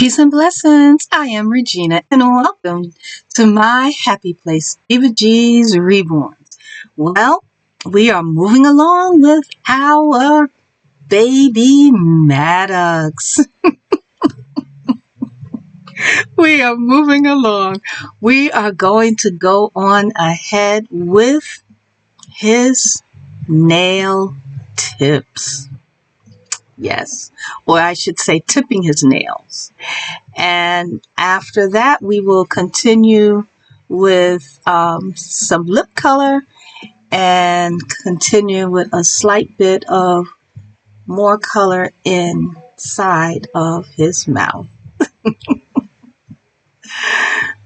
Peace and blessings. I am Regina and welcome to my happy place, Diva G's Reborn. Well, we are moving along with our baby Maddox. We are moving along. We are going to go on ahead with his nail tips. Yes, or I should say tipping his nails. And after that, we will continue with some lip color and continue with a slight bit of more color inside of his mouth.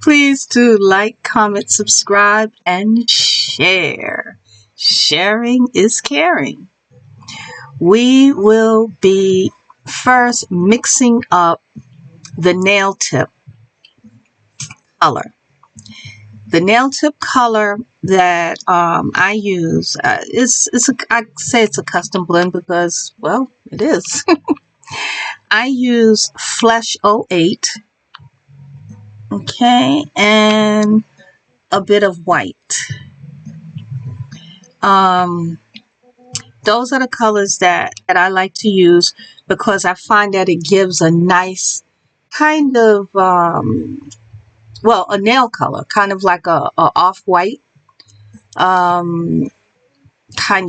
Please do like, comment, subscribe, and share. Sharing is caring. We will be first mixing up the nail tip color. The nail tip color that I use I'd say it's a custom blend because, well, it is. I use Flesh 08, okay, and a bit of white. Those are the colors that I like to use because I find that it gives a nice kind of, well, a nail color, kind of like a off-white kind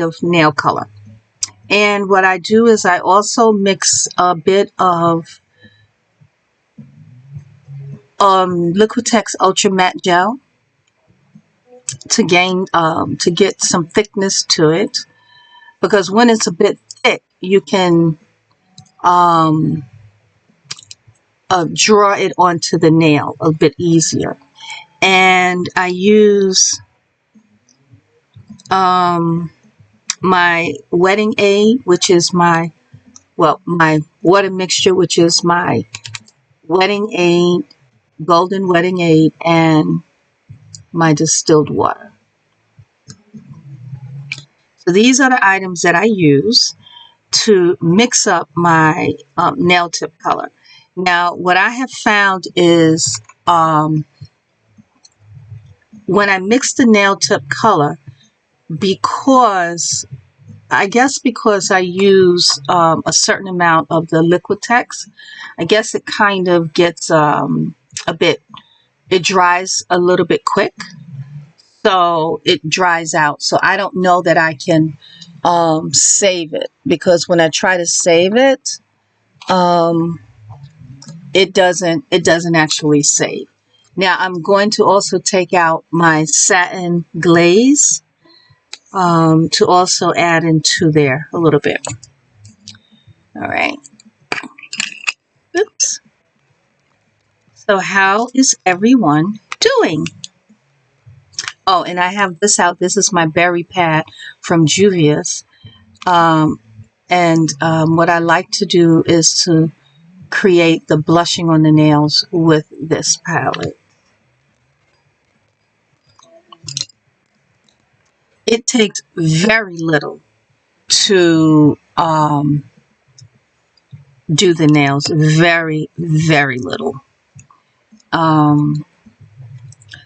of nail color. And what I do is I also mix a bit of Liquitex Ultra Matte Gel to get some thickness to it. Because when it's a bit thick, you can draw it onto the nail a bit easier. And I use my Wedding Aid, which is my water mixture, which is my Wedding Aid, Golden Wedding Aid, and my distilled water. So these are the items that I use to mix up my nail tip color. Now, what I have found is when I mix the nail tip color, because I use a certain amount of the Liquitex, I guess it kind of gets it dries a little bit quick. So it dries out. So I don't know that I can save it, because when I try to save it, it doesn't actually save. Now I'm going to also take out my Satin Glaze to also add into there a little bit. All right. Oops. So how is everyone doing? Oh, and I have this out. This is my berry pad from Juvia's. What I like to do is to create the blushing on the nails with this palette. It takes very little to do the nails. Very, very little.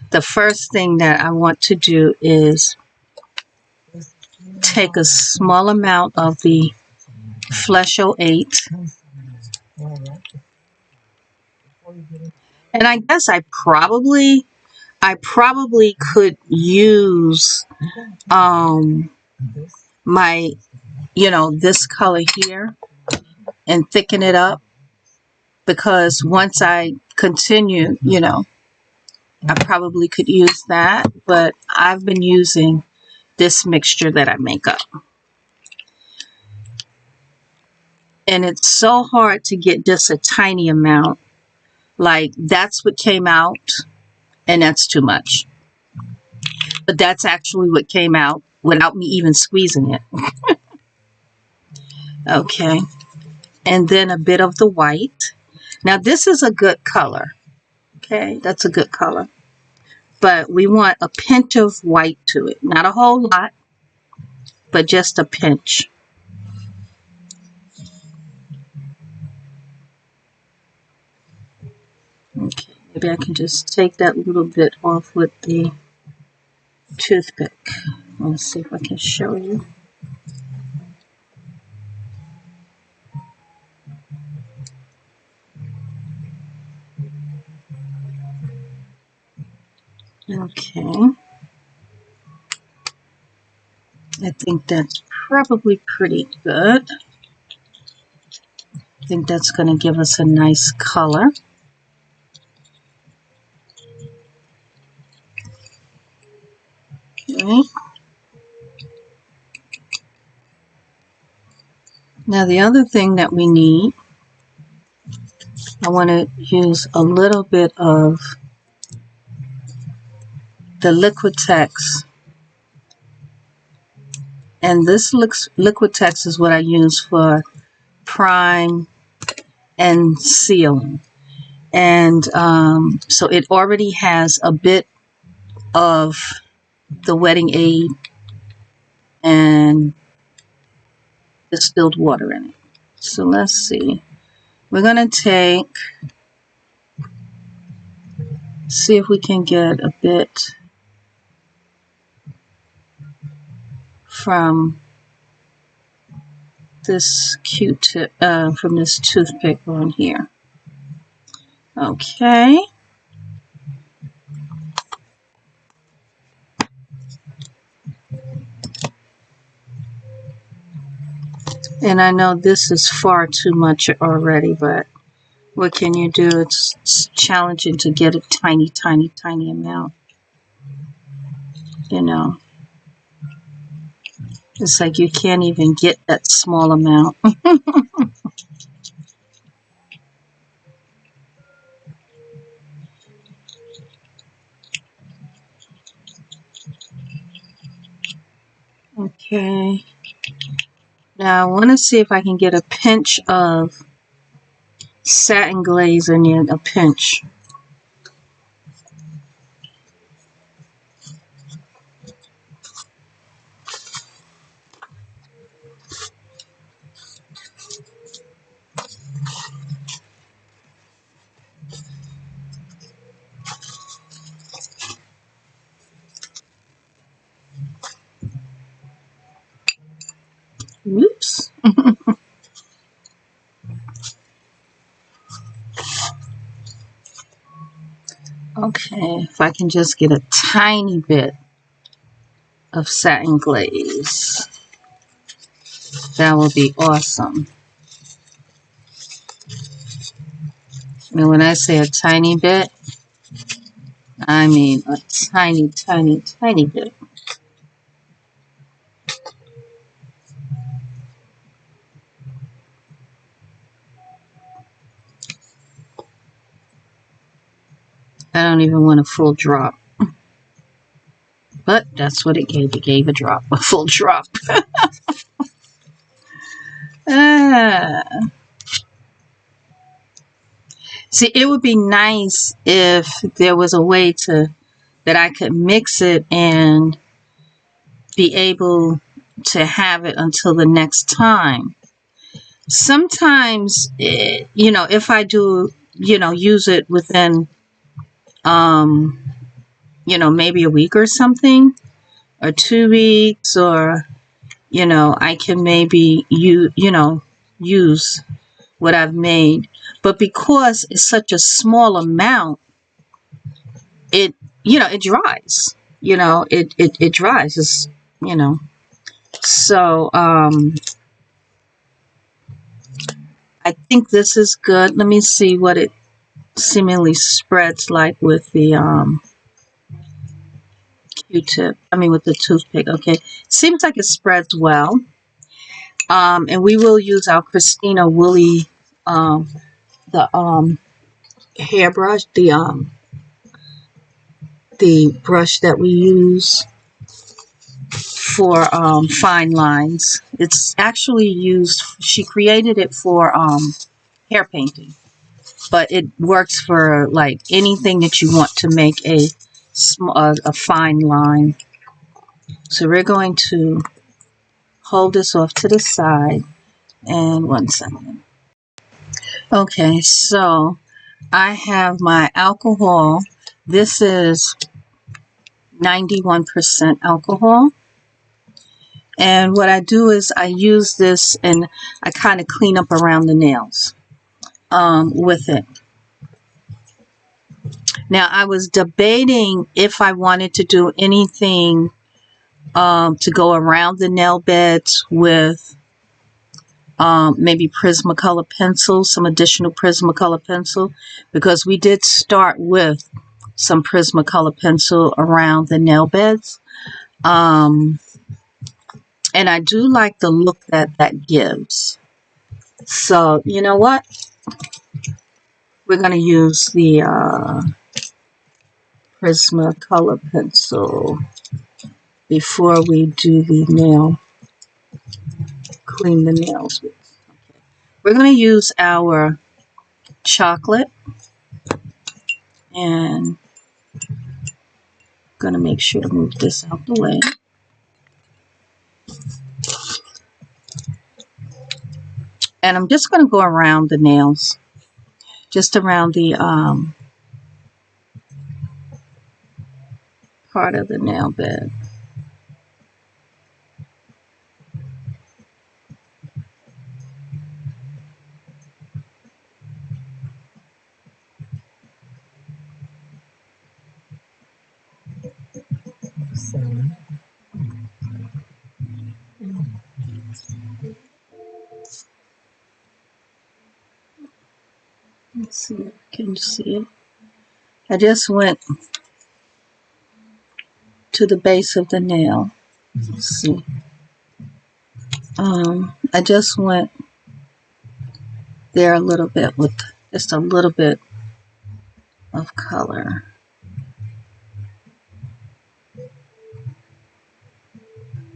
The first thing that I want to do is take a small amount of the Flesh 08. And I guess I probably could use my, this color here and thicken it up, because once I continue, I probably could use that, but I've been using this mixture that I make up. And it's so hard to get just a tiny amount. Like, that's what came out, and that's too much. But that's actually what came out without me even squeezing it. Okay. And then a bit of the white. Now, this is a good color. Okay, that's a good color. But we want a pinch of white to it. Not a whole lot, but just a pinch. Maybe I can just take that little bit off with the toothpick. Let's see if I can show you. Okay. I think that's probably pretty good. I think that's going to give us a nice color. Okay. Now the other thing that we need, I want to use a little bit of the Liquitex. And this Liquitex is what I use for prime and sealing. And so it already has a bit of the wetting aid and distilled water in it. So let's see. We're going to see if we can get a bit from this Q-tip, from this toothpick on here. Okay. And I know this is far too much already, but what can you do? It's challenging to get a tiny, tiny, tiny amount. You know, it's like you can't even get that small amount. Okay. Now I want to see if I can get a pinch of satin glaze in it, a pinch. Whoops. Okay, if I can just get a tiny bit of satin glaze, that will be awesome. And when I say a tiny bit, I mean a tiny, tiny, tiny bit. I don't even want a full drop. But that's what it gave. It gave a drop, a full drop. See, it would be nice if there was a way that I could mix it and be able to have it until the next time. Sometimes, you know, if I do, you know, use it within, you know, maybe a week or something, or 2 weeks, or, you know, I can maybe, you know, use what I've made. But because it's such a small amount, it, you know, it dries. You know, it dries. It's, you know. So, I think this is good. Let me see what it seemingly spreads like with the Q-tip. I mean, with the toothpick. Okay, seems like it spreads well. And we will use our Christina Woolly, the hairbrush, the brush that we use for fine lines. It's actually used, she created it for hair painting, but it works for like anything that you want to make a fine line. So we're going to hold this off to the side, and 1 second. Okay, so I have my alcohol. This is 91% alcohol. And what I do is I use this and I kind of clean up around the nails with it. Now, I was debating if I wanted to do anything to go around the nail beds with maybe Prismacolor pencil, some additional Prismacolor pencil, because we did start with some Prismacolor pencil around the nail beds. And I do like the look that that gives. So, you know what? We're going to use the Prismacolor pencil before we do the nail, clean the nails with. Okay. We're going to use our chocolate, and I'm going to make sure to move this out the way. And I'm just going to go around the nails, just around the part of the nail bed. Let's see, can you see it? I just went to the base of the nail. Let's see. I just went there a little bit with just a little bit of color.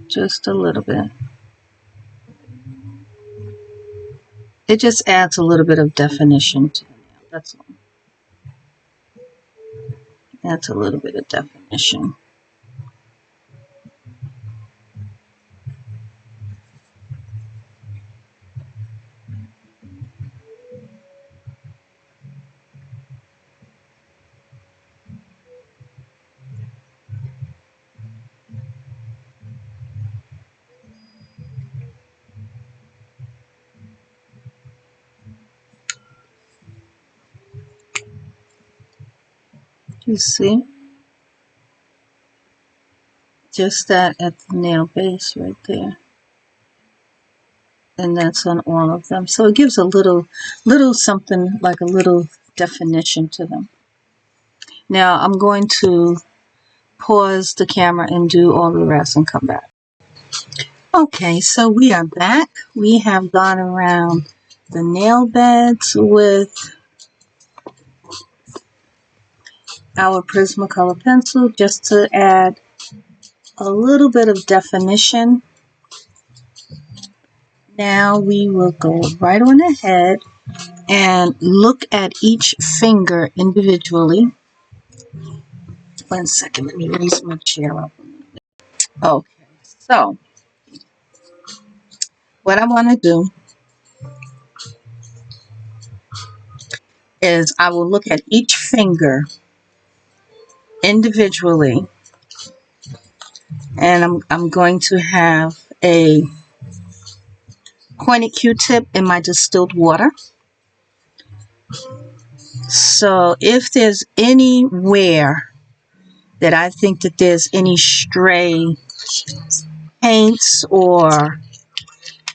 Just a little bit. It just adds a little bit of definition to the nail. That's all. Adds a little bit of definition. You see? Just that at the nail base right there. And that's on all of them. So it gives a little something, like a little definition to them. Now I'm going to pause the camera and do all the rest and come back. Okay, so we are back. We have gone around the nail beds with our Prismacolor pencil just to add a little bit of definition. Now we will go right on ahead and look at each finger individually. 1 second, let me raise my chair up. Okay, so what I want to do is I will look at each finger individually, and I'm going to have a pointed Q-tip in my distilled water. So if there's anywhere that I think that there's any stray paints or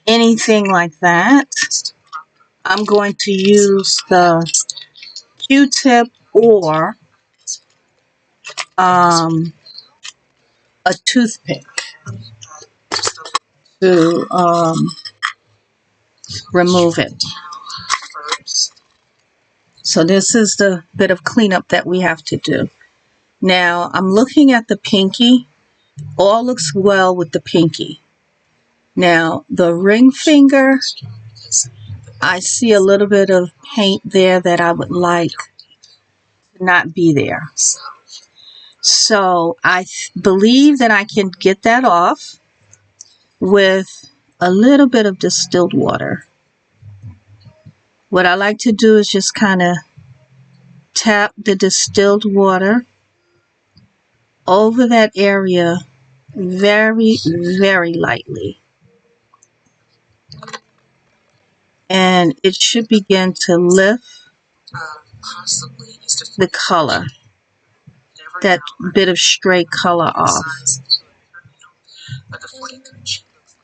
anything like that, I'm going to use the Q-tip or a toothpick to remove it. So this is the bit of cleanup that we have to do. Now I'm looking at the pinky. All looks well with the pinky. Now the ring finger, I see a little bit of paint there that I would like to not be there. So I believe that I can get that off with a little bit of distilled water. What I like to do is just kind of tap the distilled water over that area very, very lightly. And it should begin to lift the color, that bit of stray color off.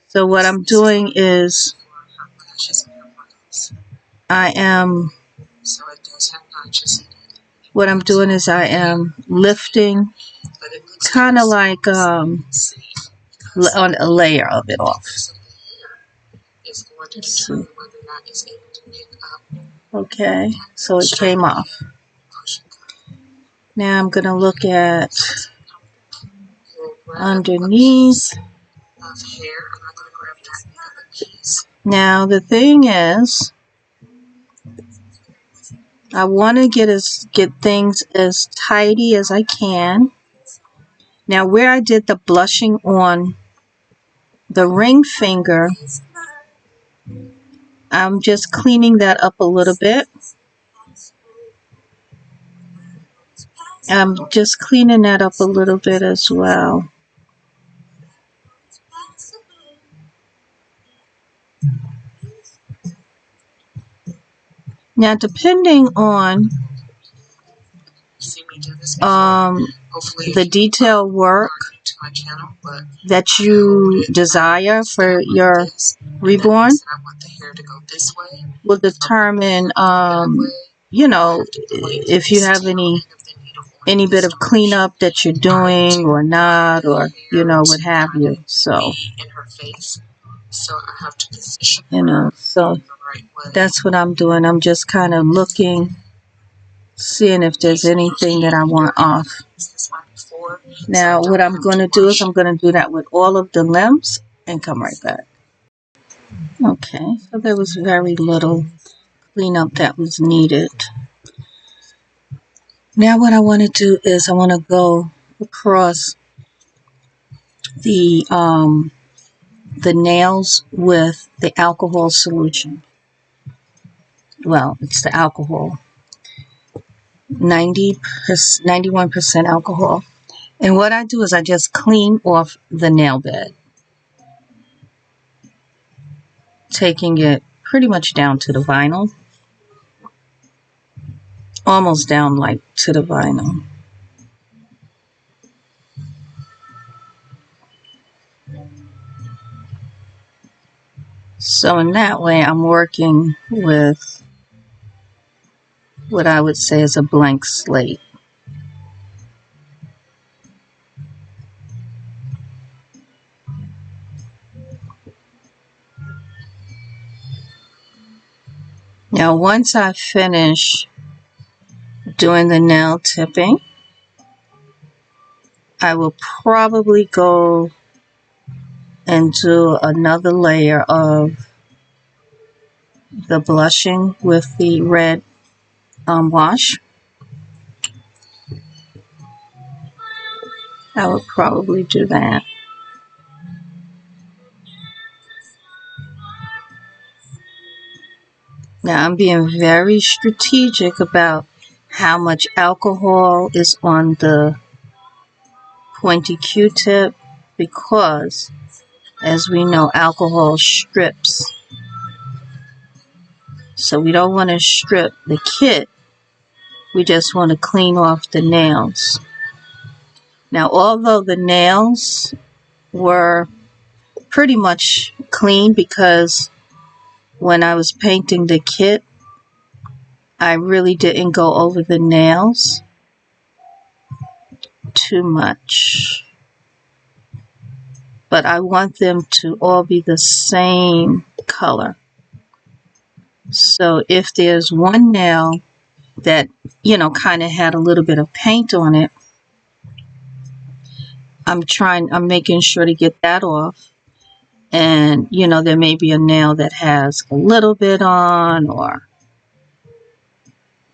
So what I'm doing is I am lifting kind of like on a layer of it off. Okay, so it came off. Now I'm going to look at underneath. Now the thing is, I want to get things as tidy as I can. Now where I did the blushing on the ring finger, I'm just cleaning that up a little bit. I'm just cleaning that up a little bit as well. Now, depending on the detail work that you desire for your reborn will determine, you know, if you have any bit of cleanup that you're doing or not, or, you know, what have you. So, you know, so that's what I'm doing. I'm just kind of looking, seeing if there's anything that I want off. Now, what I'm going to do is I'm going to do that with all of the limbs and come right back. Okay, so there was very little cleanup that was needed. Now what I want to do is I want to go across the nails with the alcohol solution. Well, it's the alcohol. 91% alcohol. And what I do is I just clean off the nail bed, taking it pretty much down to the vinyl. Almost down like to the vinyl. So in that way, I'm working with what I would say is a blank slate. Now, once I finish doing the nail tipping, I will probably go and do another layer of the blushing with the red wash. I would probably do that. Now I'm being very strategic about how much alcohol is on the pointy Q-tip, because as we know, alcohol strips. So we don't want to strip the kit, we just want to clean off the nails. Now, although the nails were pretty much clean, because when I was painting the kit, I really didn't go over the nails too much. But I want them to all be the same color. So if there's one nail that, you know, kind of had a little bit of paint on it, I'm making sure to get that off. And, you know, there may be a nail that has a little bit on, or,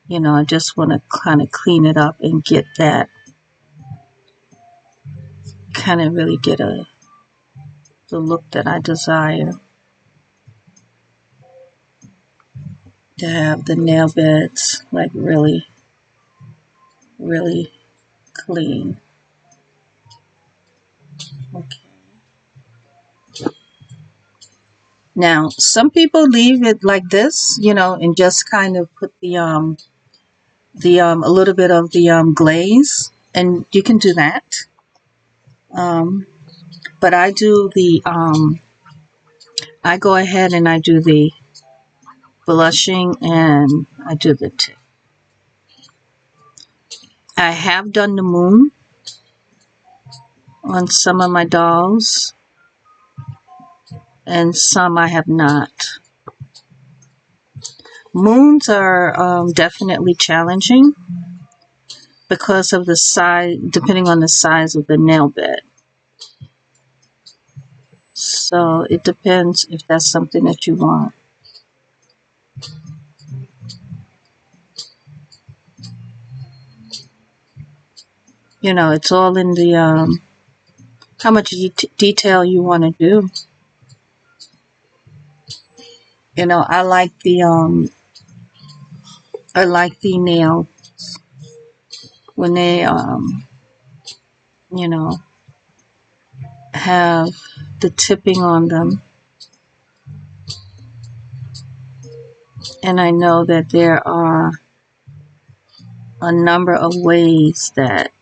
you know, I just want to kind of clean it up and get that, kind of really get the look that I desire. To have the nail beds like really really clean. Okay. Now, some people leave it like this, you know, and just kind of put the a little bit of the glaze, and you can do that. But I do the I go ahead and I do the blushing and I do the tip. I have done the moon on some of my dolls, and some I have not. Moons are definitely challenging because of the size, depending on the size of the nail bed. So it depends if that's something that you want. You know, it's all in the how much detail you want to do. You know, I like the nails when they you know, have the tipping on them. And I know that there are a number of ways that,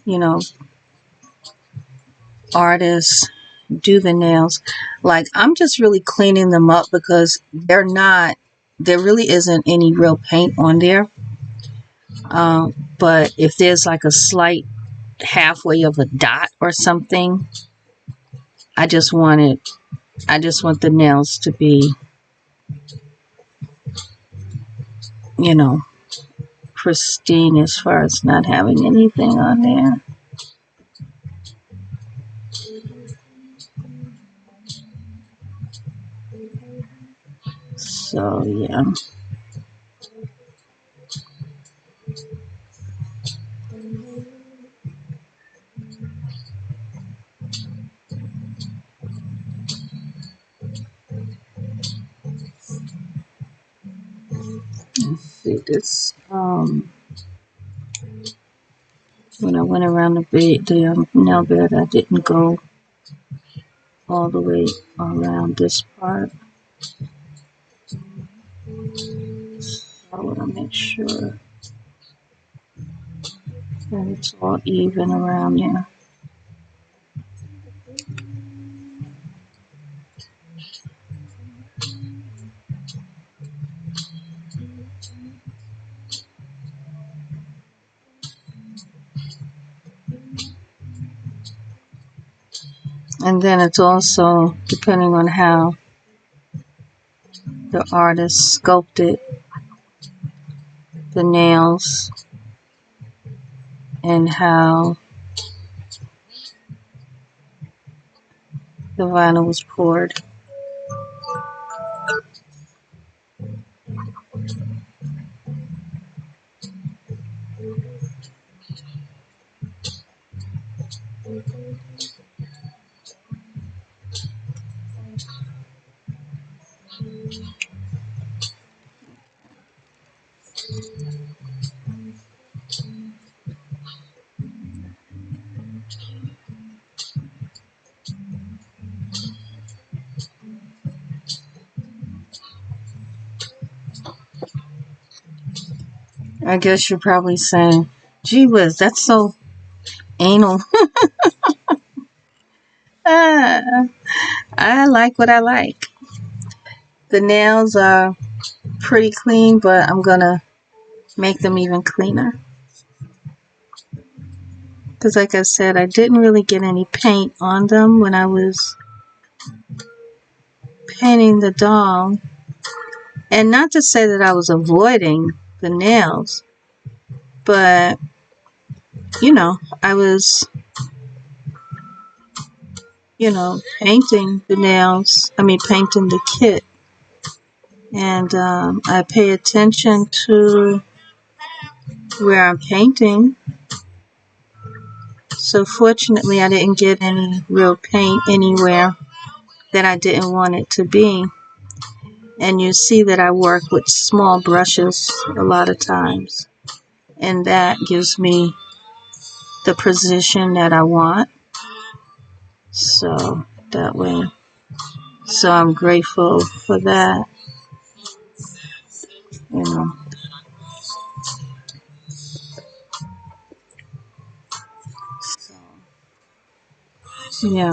you know, artists do the nails. Like, I'm just really cleaning them up because there really isn't any real paint on there. But if there's like a slight halfway of a dot or something, I just want the nails to be, you know, pristine as far as not having anything on there. So yeah. Let's see this. When I went around the nail bed, I didn't go all the way around this part. So I want to make sure that it's all even around there. And then it's also depending on how the artist sculpted the nails and how the vinyl was poured. I guess you're probably saying, gee whiz, that's so anal. I like what I like. The nails are pretty clean, but I'm gonna make them even cleaner. Because like I said, I didn't really get any paint on them when I was painting the doll. And not to say that I was avoiding the nails, but, you know, I was, you know, painting the nails, painting the kit. And I pay attention to where I'm painting. So fortunately, I didn't get any real paint anywhere that I didn't want it to be. And you see that I work with small brushes a lot of times. And that gives me the precision that I want. So that way. So I'm grateful for that. You know. So, yeah.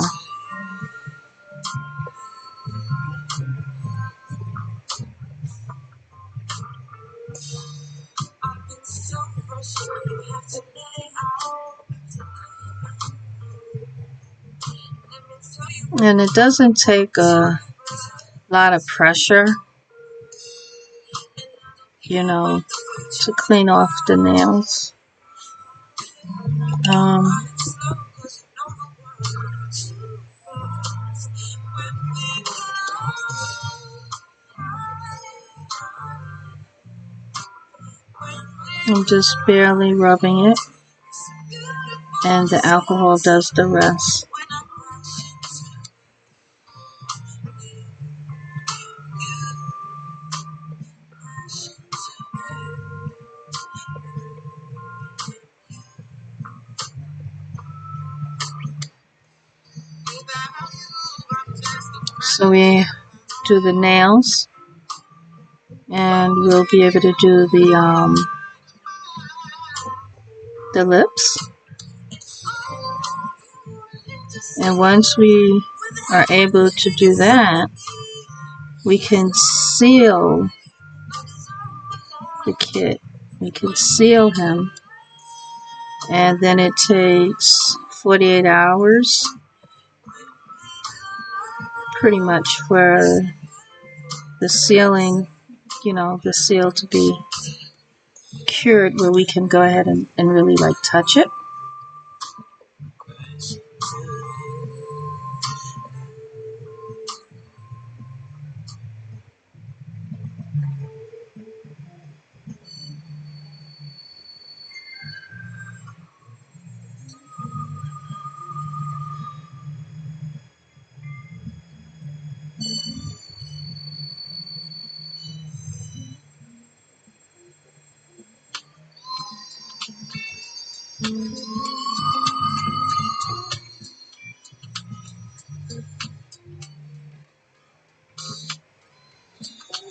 And it doesn't take a lot of pressure, you know, to clean off the nails. I'm just barely rubbing it, and the alcohol does the rest. So we do the nails, and we'll be able to do the lips. And once we are able to do that, we can seal the kit. We can seal him, and then it takes 48 hours pretty much for the sealing, you know, the seal to be cured, where we can go ahead and really like touch it.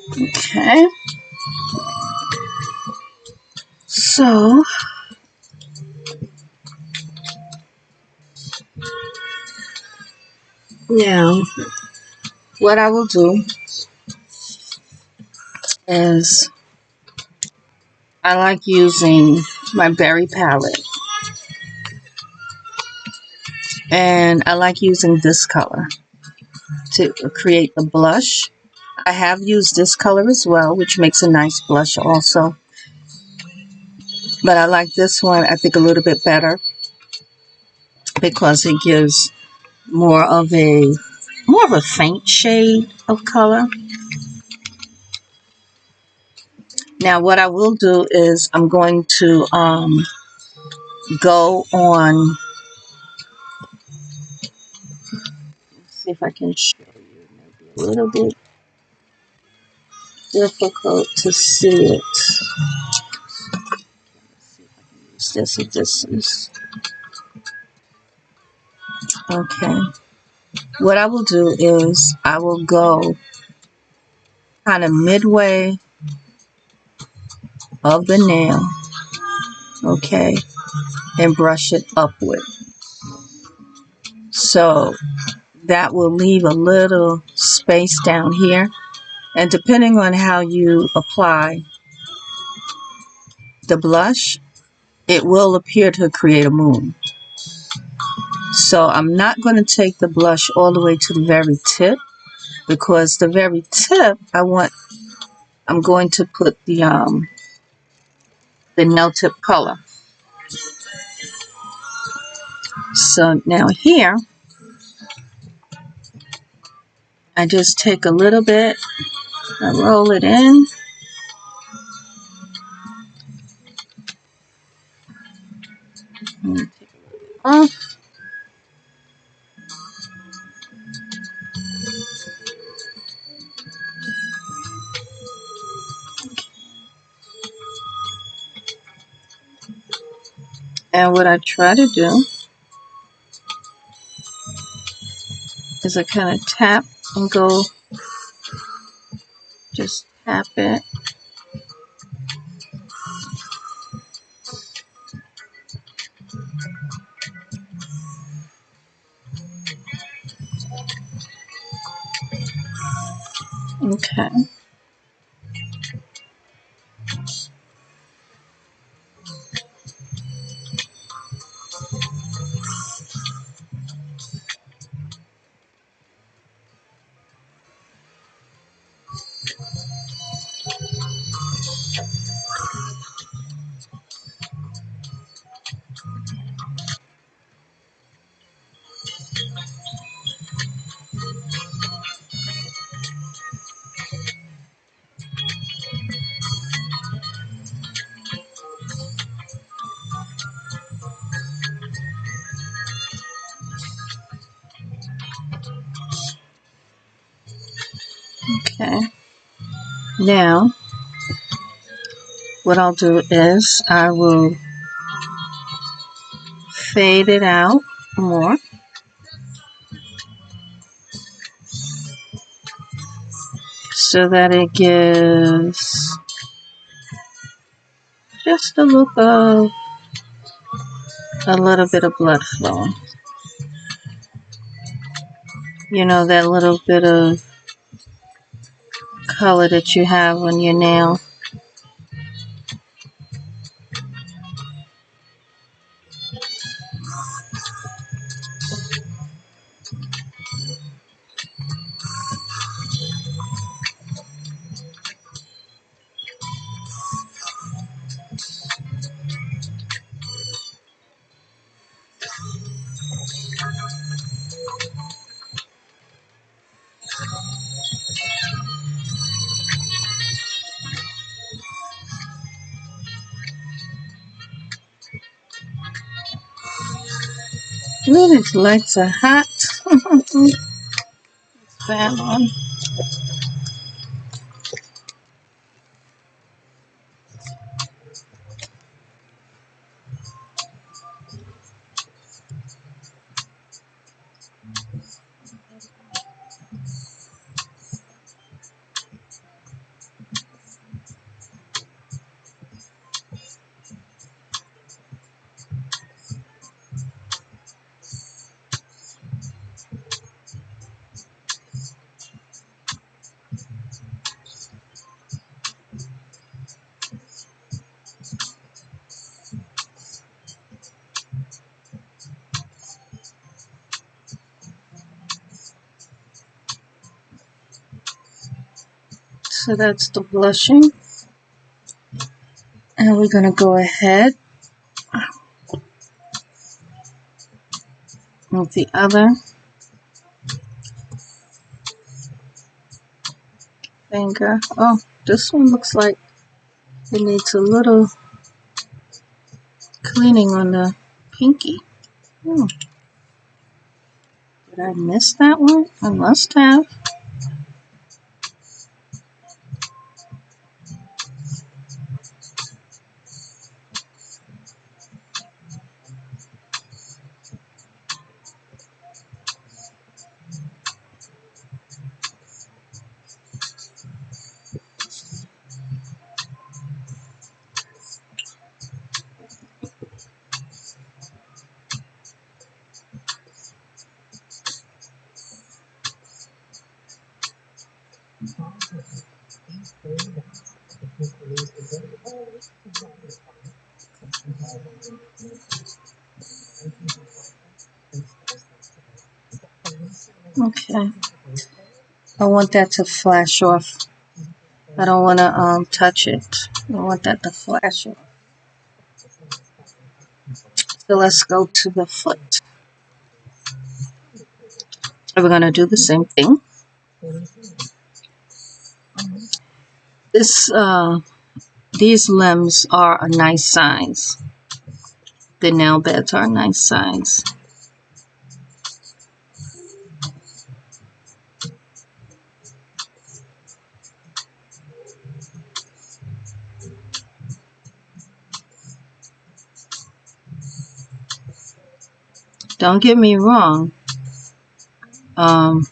Okay. So now what I will do is I like using my berry palette, and I like using this color to create the blush. I have used this color as well, which makes a nice blush also, but I like this one I think a little bit better because it gives more of a faint shade of color. Now what I will do is I'm going to go on, let's see if I can show you, maybe a little bit difficult to see it. Let's see if I can use this if this is okay. What I will do is I will go kind of midway of the nail, okay, and brush it upward. So that will leave a little space down here, and depending on how you apply the blush, it will appear to create a moon. So I'm not going to take the blush all the way to the very tip, because the very tip I'm going to put the nail tip color. So now here I just take a little bit, I roll it in, and take a little bit off. And what I try to do is I kind of tap and go, just tap it. Okay. Okay. Now, what I'll do is I will fade it out more. So that it gives just a look of a little bit of blood flow. You know, that little bit of color that you have on your nail. Ooh, these lights are hot. Fan on. So that's the blushing. And we're going to go ahead with the other finger. Oh, this one looks like it needs a little cleaning on the pinky. Did I miss that one? I must have. Okay. I want that to flash off. I don't want to touch it. I want that to flash off. So let's go to the foot. We're going to do the same thing. These limbs are a nice size. The nail beds are a nice size. Don't get me wrong. The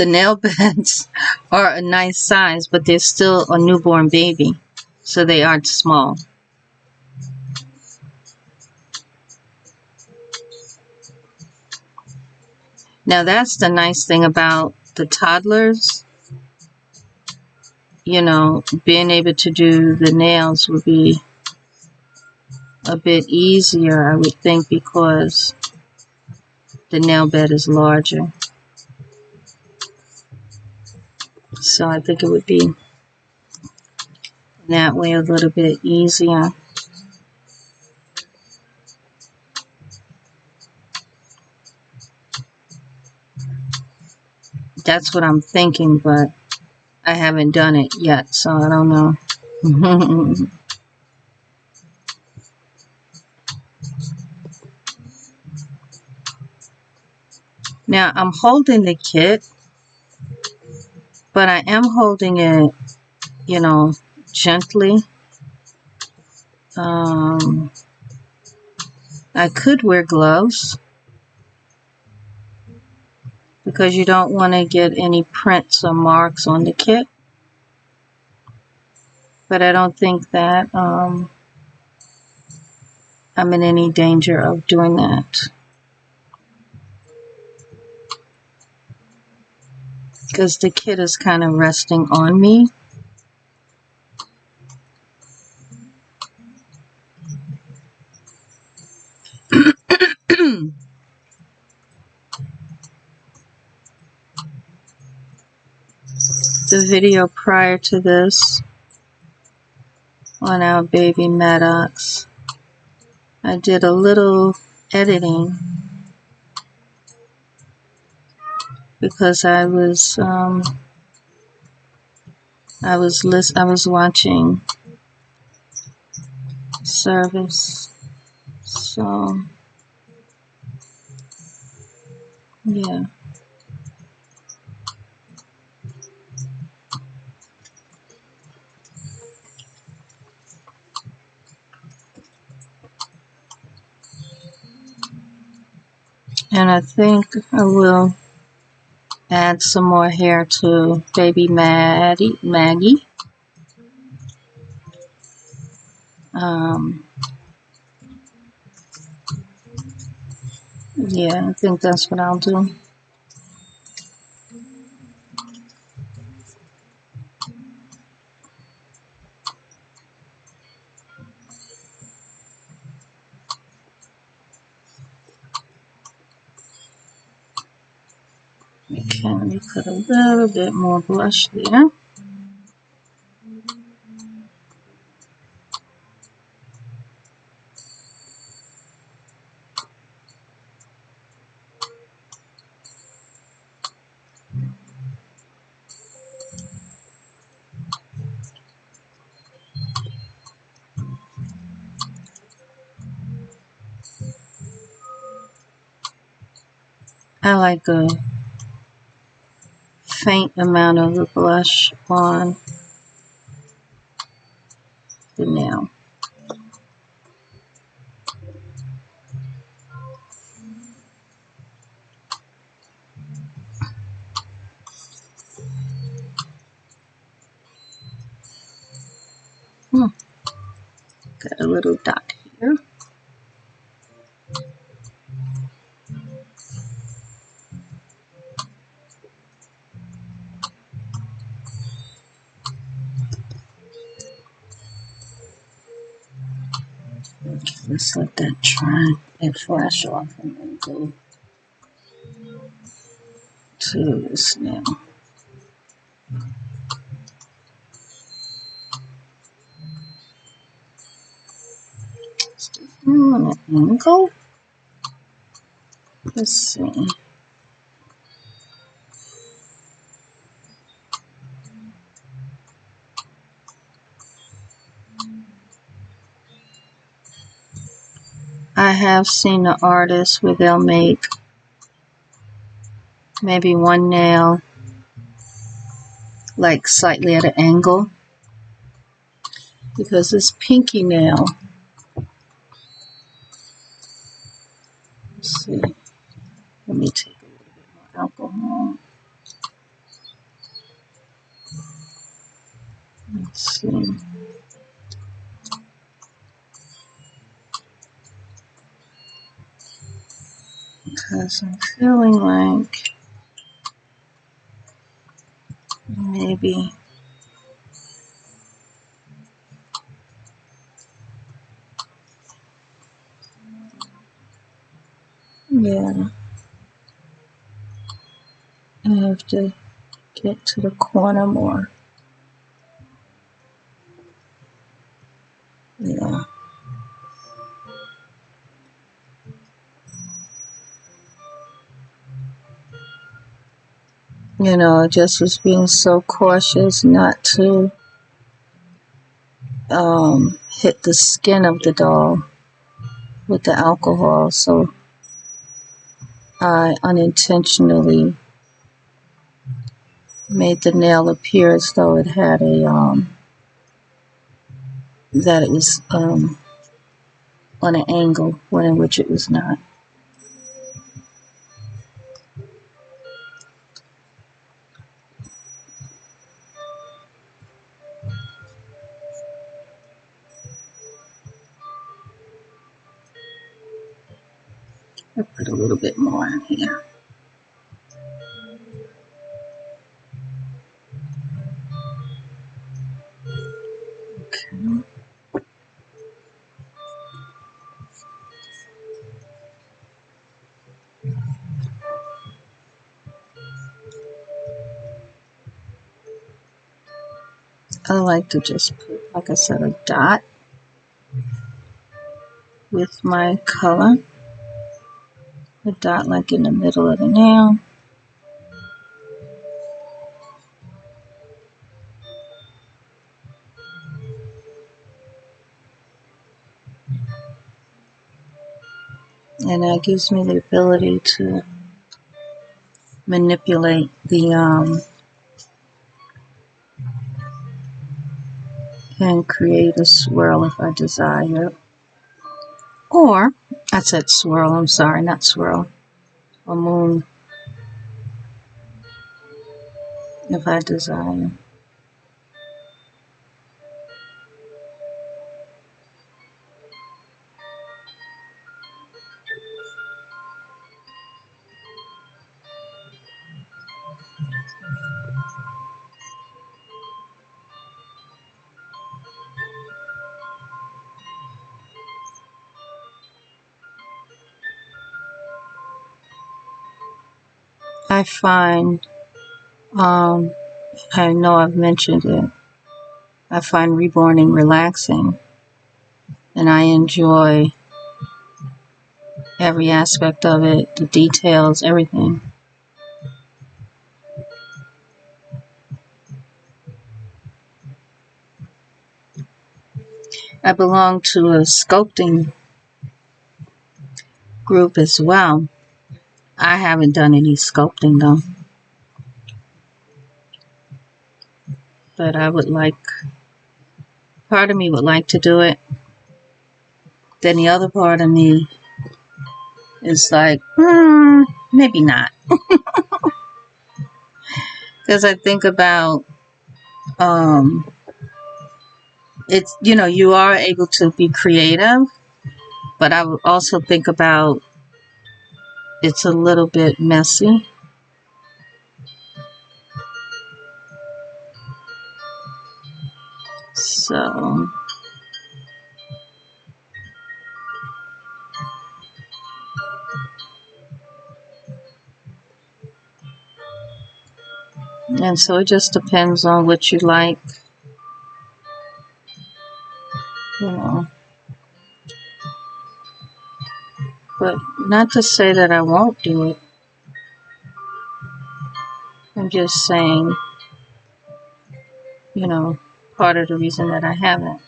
nail beds are a nice size, but they're still a newborn baby, so they aren't small. Now that's the nice thing about the toddlers. You know, being able to do the nails would be a bit easier, I would think, because the nail bed is larger. So I think it would be that way a little bit easier. That's what I'm thinking, but I haven't done it yet, so I don't know. Now I'm holding the kit, but I am holding it, you know, gently. I could wear gloves because you don't want to get any prints or marks on the kit. But I don't think that I'm in any danger of doing that. Because the kit is kind of resting on me. The video prior to this on our baby Maddox, I did a little editing because I was watching service, so yeah. And I think I will add some more hair to baby Maggie. Yeah, I think that's what I'll do. Okay, let me put a little bit more blush there. I like a faint amount of the blush on the nail. Got a little dot here. Okay, let's let that dry and flash off and then go to this nail. On an angle. Let's see. I have seen the artists where they'll make maybe one nail like slightly at an angle, because this pinky nail see. Because I'm feeling like maybe, yeah, I have to get to the corner more. Yeah. You know, I just was being so cautious not to hit the skin of the doll with the alcohol, so I unintentionally made the nail appear as though it had a that it was on an angle, when in which it was not. I put a little bit more in here. Okay. I like to just put, like I said, a dot with my color. A dot like in the middle of the nail. And that gives me the ability to manipulate the and create a swirl if I desire. Or, I said swirl, I'm sorry, not swirl. A moon if I desire. I find, I know I've mentioned it, I find reborning relaxing, and I enjoy every aspect of it, the details, everything. I belong to a sculpting group as well. I haven't done any sculpting though, but I would like, part of me would like to do it. Then the other part of me is like, maybe not. Because I think about, it's, you know, you are able to be creative, but I would also think about it's a little bit messy. So, and so it just depends on what you like, you know. But not to say that I won't do it. I'm just saying, you know, part of the reason that I haven't.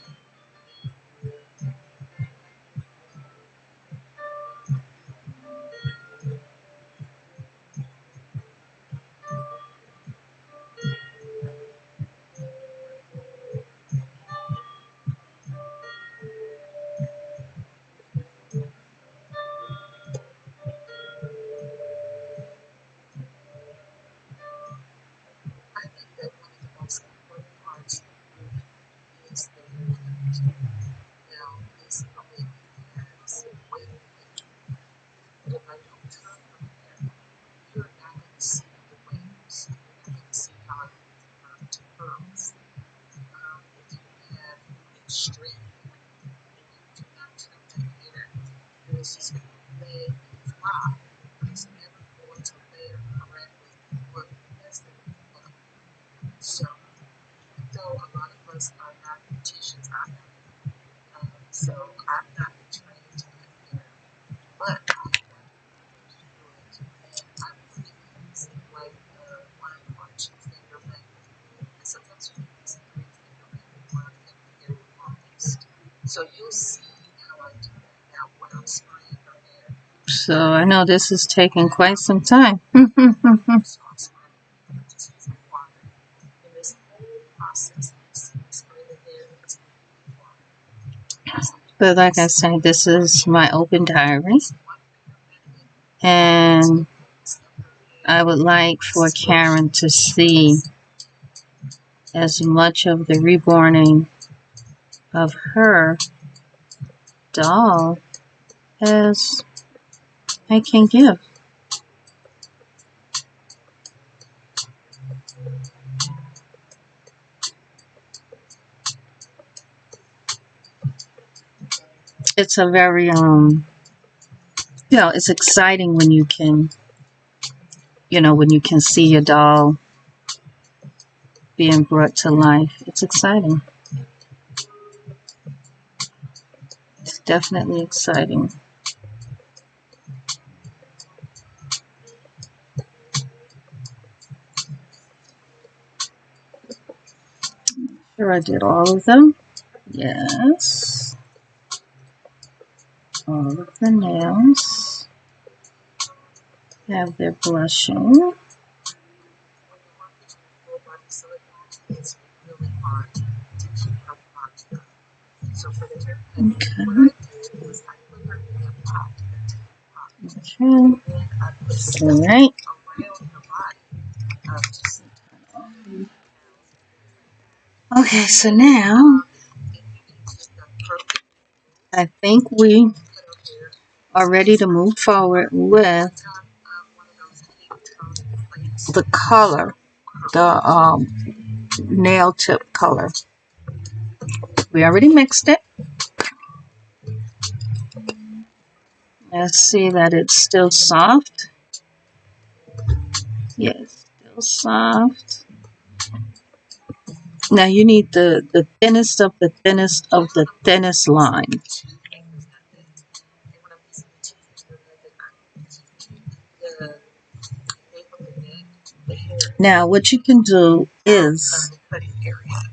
So I know this is taking quite some time. But like I said, this is my open diary. And I would like for Karen to see as much of the reborning of her doll as I can give. It's a very, it's exciting when you can, when you can see your doll being brought to life. It's exciting. It's definitely exciting. Sure, I did all of them. Yes. All of the nails have their blushing. Okay. Okay. All right. Okay, so now I think we are ready to move forward with the color, the nail tip color. We already mixed it. Let's see that it's still soft. Yes, still soft. Now you need the thinnest of the thinnest of the thinnest line. Now what you can do is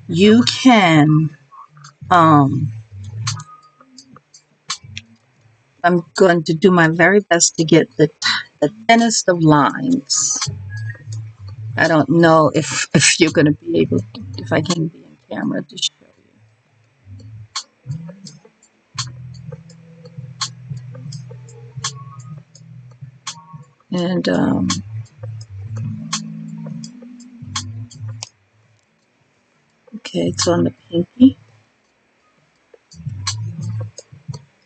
you can I'm going to do my very best to get the thinnest of lines. I don't know if you're going to be able to, if I can be in camera to show you. And okay, it's on the pinky.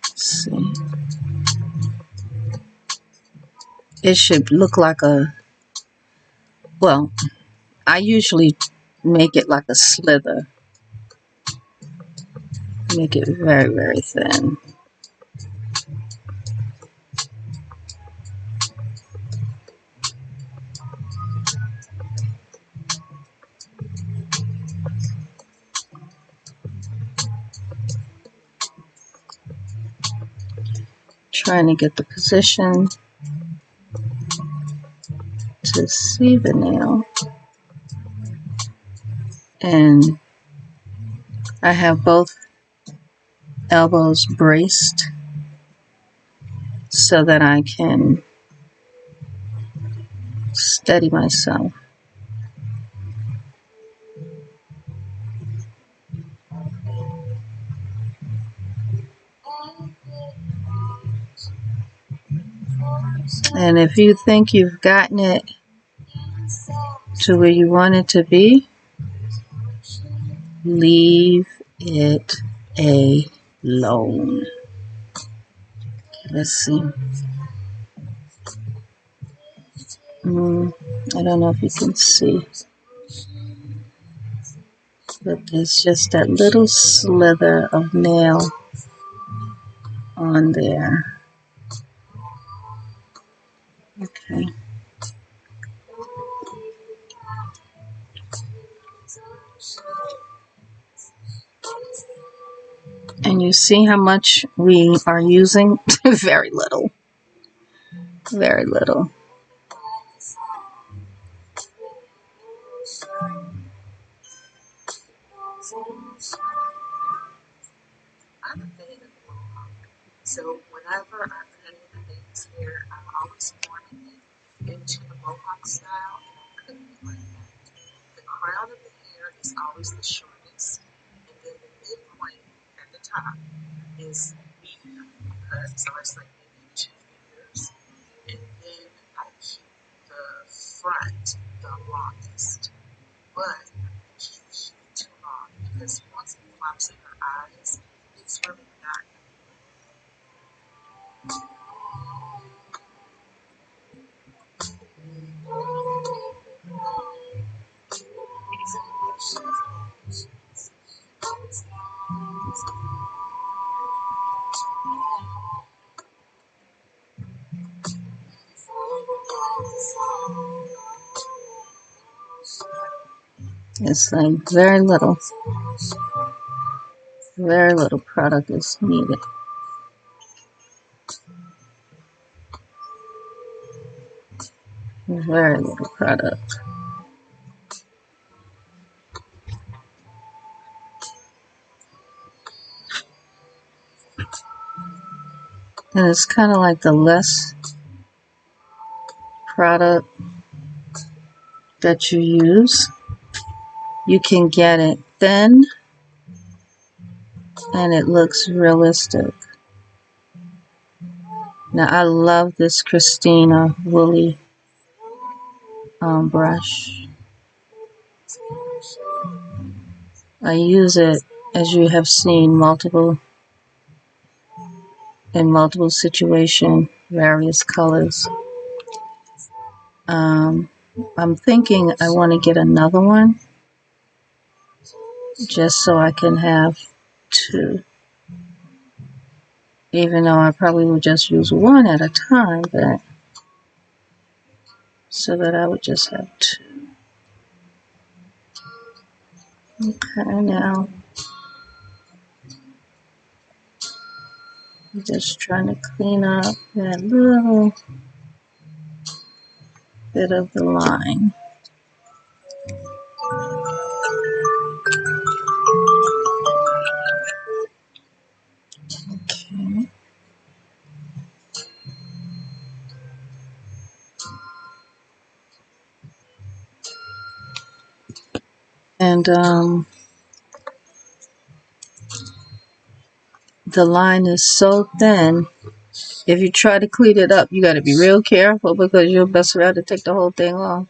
Let's see. It should look like a, well, I usually make it like a slither. Make it very, very thin. Trying to get the position to see the nail. And I have both elbows braced so that I can steady myself. And if you think you've gotten it to where you want it to be, leave it alone. Let's see. I don't know if you can see, but there's just that little slither of nail on there. Okay. And you see how much we are using? Very little. Very little. So whenever I'm cutting the nails here, I'm always forming it into the mohawk style, and I'm cutting it like that. The crown of the hair is always the shortest, and then the midpoint at the top is medium cut, so it's like maybe 2 fingers, and then I keep the front the longest, but I can't keep it too long because once it flops in her eyes, it's really not. It's like very little product is needed. Very little product. And it's kind of like the less product that you use, you can get it thin and it looks realistic. Now I love this Christina woolly brush. I use it, as you have seen, in multiple situations, various colors. I'm thinking I want to get another one just so I can have 2. Even though I probably would just use 1 at a time, but so that I would just have 2. Okay, now I'm just trying to clean up that little bit of the line. Okay. And the line is so thin, if you try to clean it up, you got to be real careful because you'll mess around and take the whole thing off.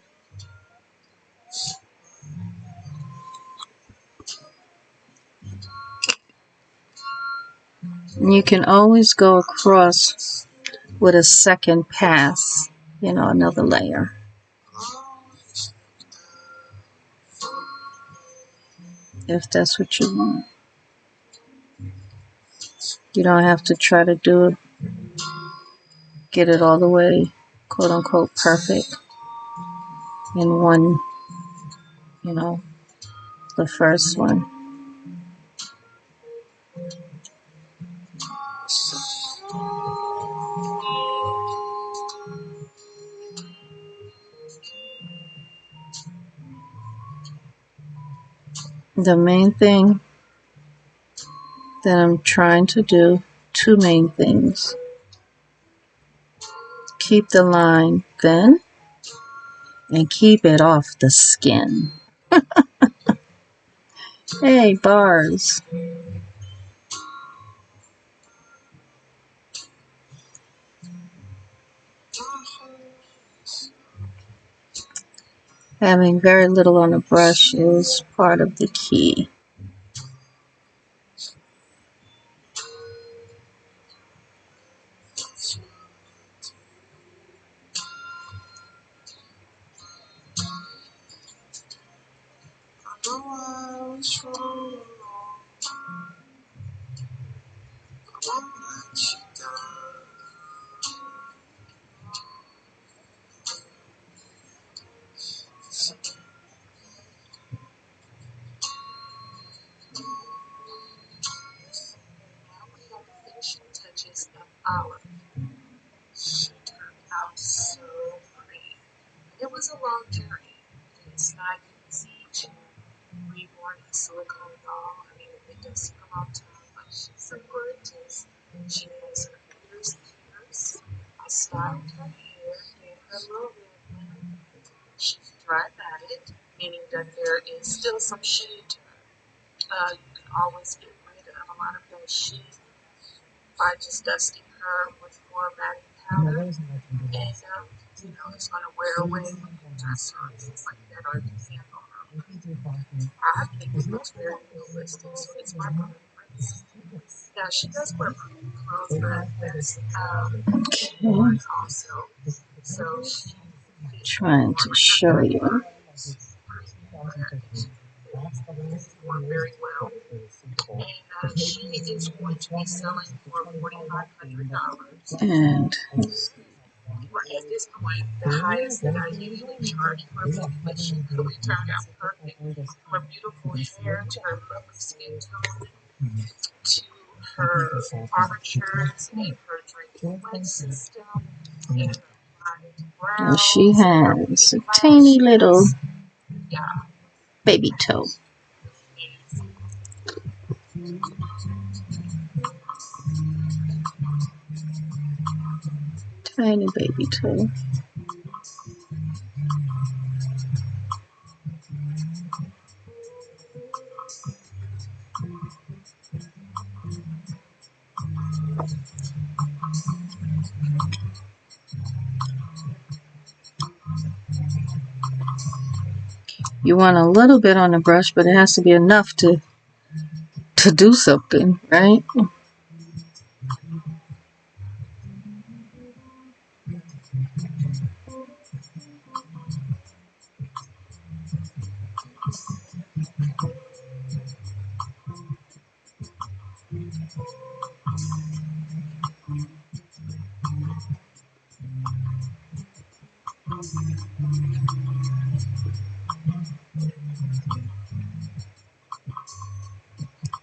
You can always go across with a second pass, another layer. If that's what you want. You don't have to try to get it all the way, quote unquote, perfect in one, the first one. The main thing that I'm trying to do, 2 main things. Keep the line thin and keep it off the skin. Hey, bars. Having very little on the brush is part of the key. She does. Now we have the finishing touches of Olive. She turned out so pretty. It was a long journey. It's not easy to reborn a silicone doll. I mean, it does take a long time, but she's so gorgeous. She has her ears pierced. I styled her hair, gave her a little ribbon. She's dry matted, meaning that there is still some sheen to her. You can always get rid of a lot of that sheen by just dusting her with more matting powder, and it's going to wear away when you dust her and things like that, or if you handle her. I think it looks very realistic, so it's my preference. Now she does wear clothes, but that's also, so she Trying to show you. work very well, and she is going to be selling for $4,500. And At this point, the highest that I usually charge for a baby, but she really turned out perfect. Her beautiful hair, to her lovely skin tone, to her armatures and her drinking wet system, and her lined brows. she has a tiny little baby toe. Tiny baby toe. You want a little bit on the brush, but it has to be enough to do something, right?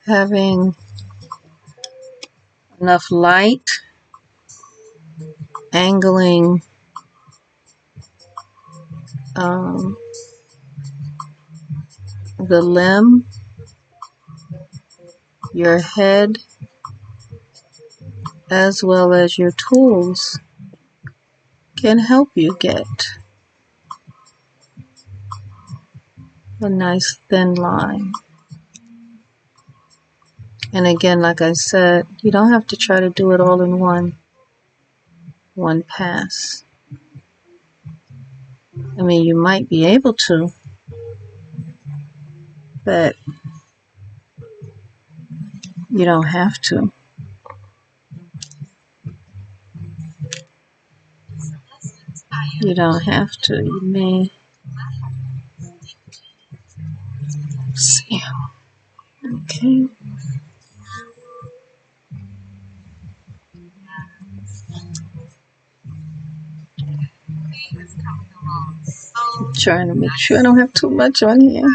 Having enough light, angling the limb, your head, as well as your tools can help you get a nice thin line. And again, like I said, you don't have to try to do it all in one pass. I mean, you might be able to, but you don't have to. You don't have to. You may see. Okay. Trying to make sure I don't have too much on here.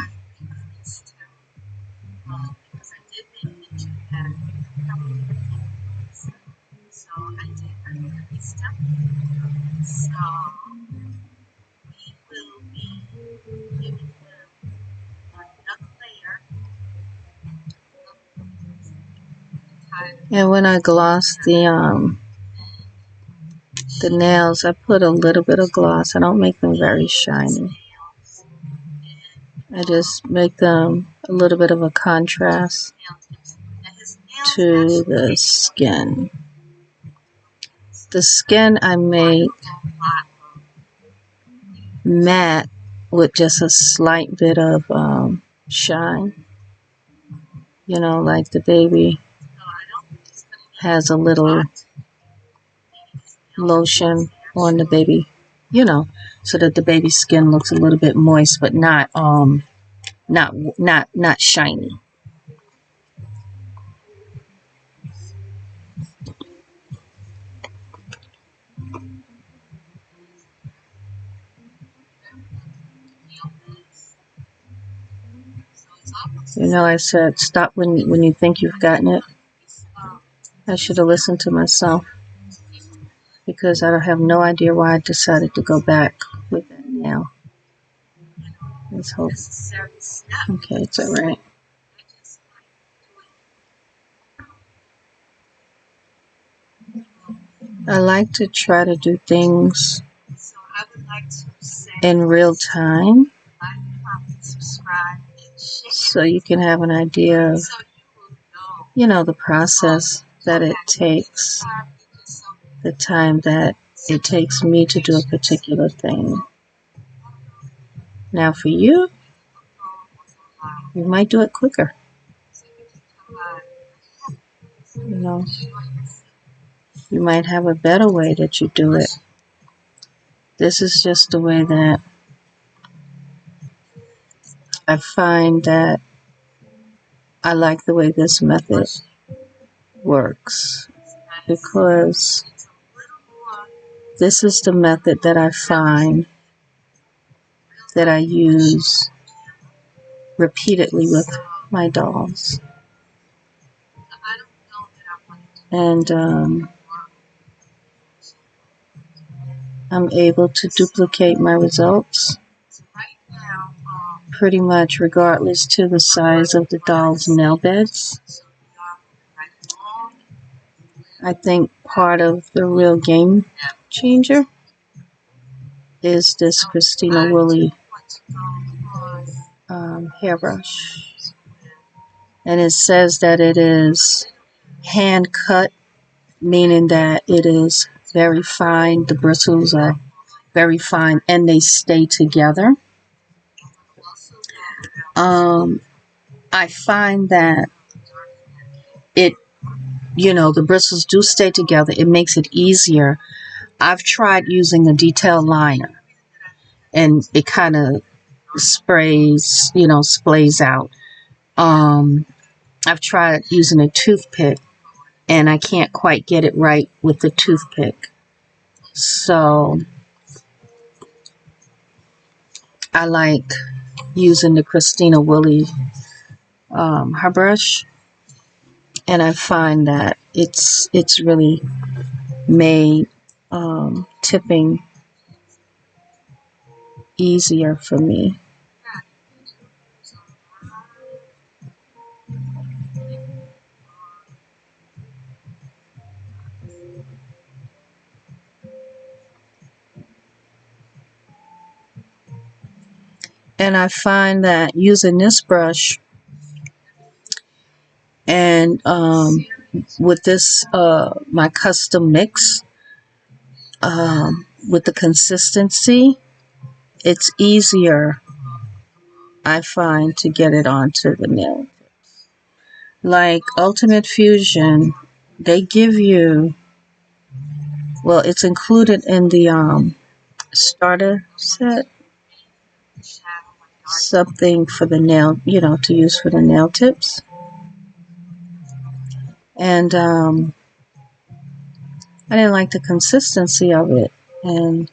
And when I gloss the nails, I put a little bit of gloss. I don't make them very shiny. I just make them a little bit of a contrast to the skin. The skin I make matte with just a slight bit of shine. You know, like the baby has a little lotion on the baby, you know, so that the baby's skin looks a little bit moist, but not shiny. You know, I said stop when you think you've gotten it. I should have listened to myself because I have no idea why I decided to go back with that now. Let's hope. Okay, it's all right. I like to try to do things in real time so you can have an idea of, you know, the process that it takes, the time that it takes me to do a particular thing. Now for you, you might do it quicker. You know, you might have a better way that you do it. This is just the way that I find that I like the way this method works, because this is the method that I find that I use repeatedly with my dolls. And I'm able to duplicate my results pretty much regardless to the size of the doll's nail beds. I think part of the real game changer is this Christina Woolley hairbrush. And it says that it is hand cut, meaning that it is very fine. The bristles are very fine and they stay together. I find that it, you know, the bristles do stay together. It makes it easier. I've tried using a detail liner and it kind of sprays, you know, splays out. I've tried using a toothpick and I can't quite get it right with the toothpick. So I like using the Christina Woolley hairbrush, and I find that it's really made tipping easier for me. And I find that using this brush and with this my custom mix, with the consistency, it's easier, I find, to get it onto the nail. Like Ultimate Fusion, they give you, well, it's included in the starter set, something for the nail, you know, to use for the nail tips. And I didn't like the consistency of it. And,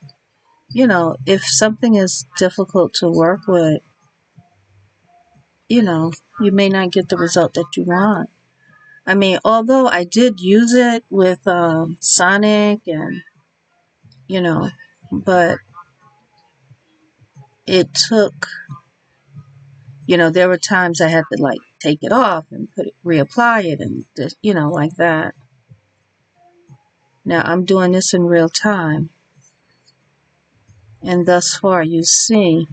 you know, if something is difficult to work with, you know, you may not get the result that you want. I mean, although I did use it with Sonic and, you know, but it took, you know, there were times I had to like take it off and put it, reapply it and just, you know, like that. Now I'm doing this in real time. And thus far, you see,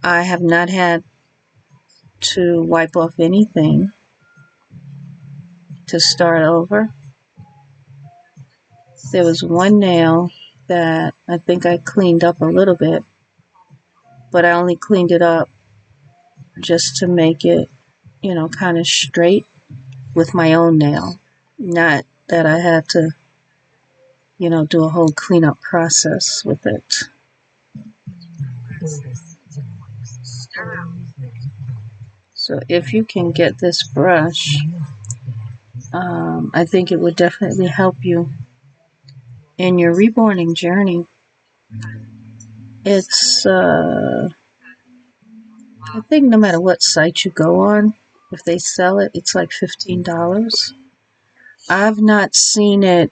I have not had to wipe off anything to start over. There was one nail that I think I cleaned up a little bit, but I only cleaned it up just to make it, you know, kind of straight with my own nail. Not that I had to, you know, do a whole cleanup process with it. So if you can get this brush, I think it would definitely help you in your reborning journey. It's I think no matter what site you go on, if they sell it, it's like $15. I've not seen it,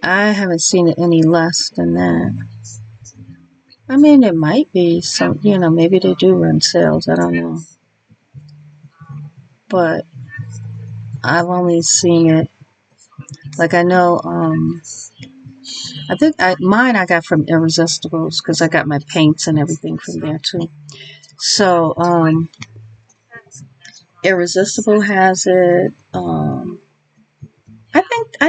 I haven't seen it any less than that. I mean, it might be some, you know, maybe they do run sales, I don't know. But I've only seen it, like I know, I think mine I got from Irresistibles because I got my paints and everything from there too. So, Irresistible has it. I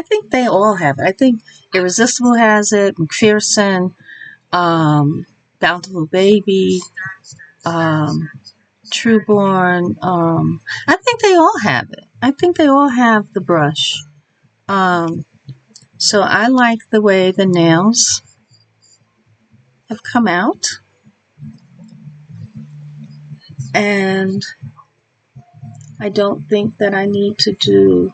think they all have it. I think Irresistible has it. McPherson, Bountiful Baby, Trueborn. I think they all have it. I think they all have the brush. So I like the way the nails have come out. And I don't think that I need to do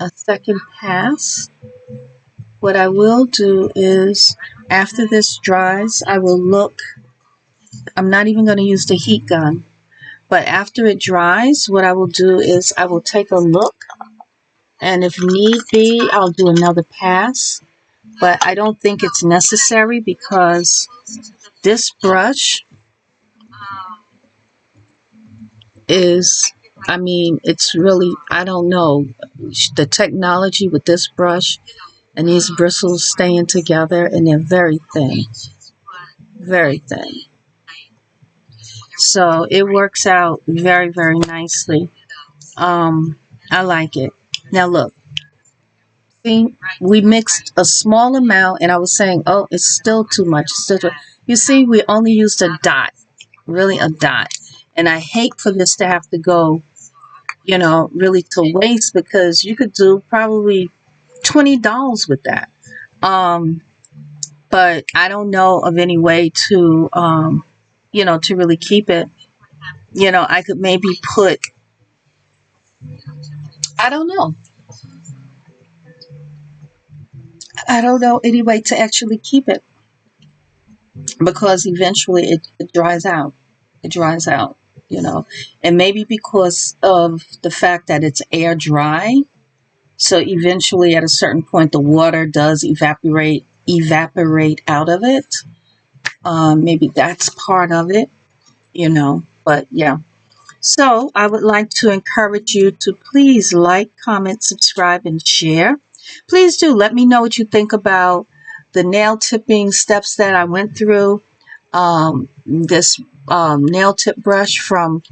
a second pass. What I will do is, after this dries, I will look. I'm not even going to use the heat gun. But after it dries, what I will do is I will take a look. And if need be, I'll do another pass. But I don't think it's necessary because this brush is, I mean, it's really, I don't know, the technology with this brush and these bristles staying together, and they're very thin, very thin. So it works out very, very nicely. I like it. Now look, see, we mixed a small amount, and I was saying, oh, it's still too much. You see, we only used a dot, really a dot. And I hate for this to have to go, you know, really to waste, because you could do probably 20 dolls with that. But I don't know of any way to, you know, to really keep it. You know, I could maybe put, I don't know. I don't know any way to actually keep it, because eventually it dries out. It dries out, you know. And maybe because of the fact that it's air dry, so eventually at a certain point the water does evaporate out of it. Maybe that's part of it, you know. But yeah. So I would like to encourage you to please like, comment, subscribe, and share. Please do let me know what you think about the nail tipping steps that I went through. This nail tip brush from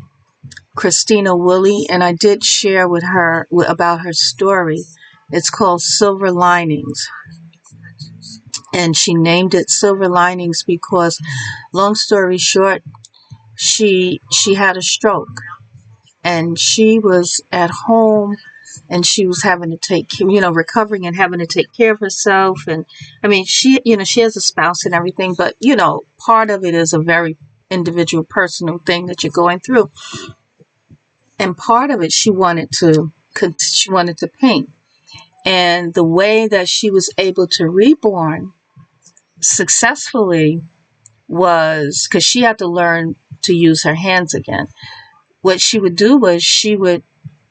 Christina Woolley, and I did share with her about her story. It's called Silver Linings, and she named it Silver Linings because, long story short, she had a stroke, and she was at home, and she was having to take, you know, recovering and having to take care of herself. And I mean, she, you know, she has a spouse and everything, but you know, part of it is a very individual, personal thing that you're going through. And part of it, she wanted to paint. And the way that she was able to reborn successfully was because she had to learn to use her hands again. What she would do was she would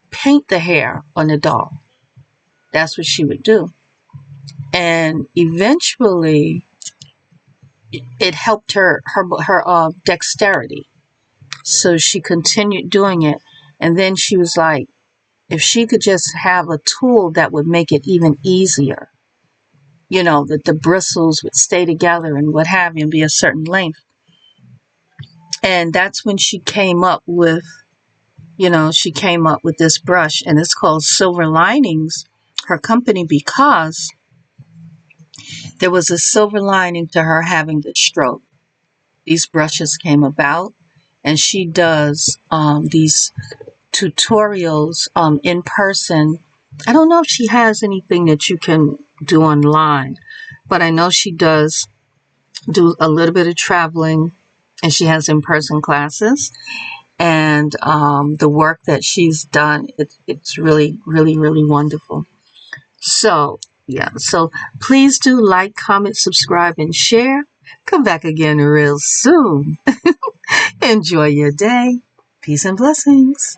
paint the hair on the doll. That's what she would do. And eventually it helped her dexterity. So she continued doing it. And then she was like, if she could just have a tool that would make it even easier, you know, that the bristles would stay together and what have you, and be a certain length. And that's when she came up with, you know, she came up with this brush, and it's called Silver Linings, her company, because there was a silver lining to her having the stroke. These brushes came about, and she does these tutorials in person. I don't know if she has anything that you can do online, but I know she does do a little bit of traveling, and she has in-person classes. And the work that she's done, it's really, really, really wonderful. So, yeah. So please do like, comment, subscribe, and share. Come back again real soon. Enjoy your day. Peace and blessings.